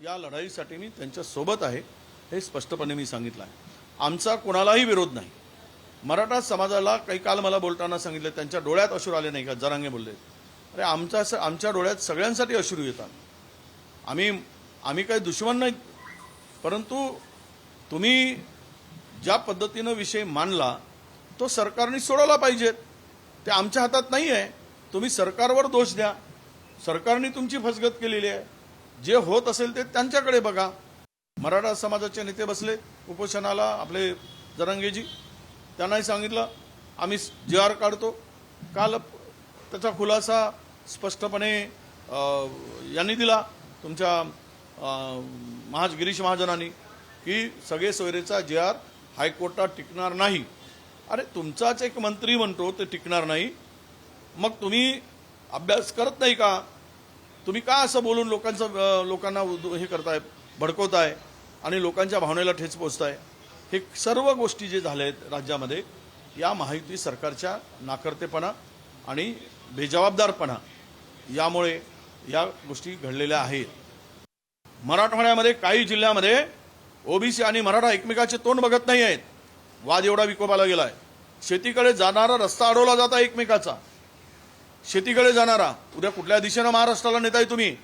या लढाईसाठी मी त्यांच्या सोबत आहे हे स्पष्टपणे मी सांगितलं आहे। आमचा कोणालाही विरोध नाही। मराठा समाजाला काही काल मला बोलताना सांगितलं त्यांच्या डोळ्यात अश्रू आले नाही का, जरांगे बोलले, अरे आमच्या डोळ्यात सगळ्यांसाठी अश्रू येतात। आम्ही काही दुश्मन नाही, परंतु तुम्ही ज्या पद्धतीने विषय मांडला तो सरकारने सोडवला पाहिजे। ते आमच्या हातात नाही आहे। तुम्ही सरकारवर दोष द्या, सरकारने तुमची फसगत केलेली आहे, जे होत असेल ते त्यांच्याकडे बघा। मराठा समाजाचे नेते बसले उपोषणाला, आपले जरांगेजी, त्यांनाही सांगितलं आम्ही JR काढतो। काल त्याचा खुलासा स्पष्टपणे यांनी दिला, तुमच्या गिरीश महाजनांनी, की सगळे सोयरेचा JR हायकोर्टात टिकणार नाही। अरे तुमचाच एक मंत्री म्हणतो ते टिकणार नाही, मग तुम्ही अभ्यास करत नाही का? तुम्ही का असं बोलून लोकांना हे करताय, भडकवताय आणि लोकांच्या भावनेला ठेच पोचताय? हे सर्व गोष्टी जे झाल्या आहेत राज्यामध्ये, या महायुती सरकारच्या नाकर्तेपणा आणि बेजबाबदारपणा यामुळे या गोष्टी घडलेल्या आहेत। मराठवाड्यामध्ये काही जिल्ह्यामध्ये ओबीसी आणि मराठा एकमेकाचे तोंड बघत नाही आहेत। वाद एवढा विकोपाला गेलाय, शेतीकडे जाणारा रस्ता अडवला जाता एकमेकाचा। शेतीकडे जाणारा, उद्या कुठल्या दिशेने महाराष्ट्राला नेताय तुम्ही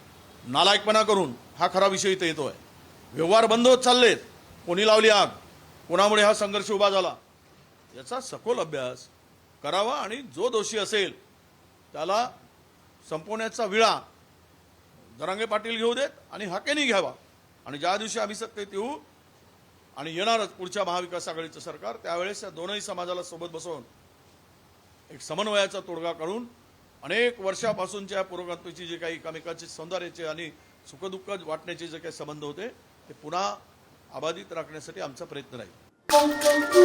नालायकपणा करून, हा खरा विषय इथे येतोय। व्यवहार बंद होत चाललेत, कोणी लावली आग, कोणामुळे हा संघर्ष उभा झाला, याचा सखोल अभ्यास करावा आणि जो दोषी असेल त्याला संपवण्याचा विळा जरांगे पाटील घेऊ देत आणि हाकेनी घ्यावा। आणि ज्या दिवशी आम्ही सत्तेत येऊ आणि येणारच पुढच्या महाविकास आघाडीचं सरकार, त्यावेळेस या दोनही समाजाला सोबत बसवून एक समन्वयाचा तोडगा काढून अनेक वर्षापासूनच्या पुरोगामीचे जे काही एकमेकाचे सौंदर्याचे आणि सुखदुःख वाटण्याचे जे काही संबंध होते ते पुन्हा अबाधित राखण्यासाठी आमचा प्रयत्न राहील।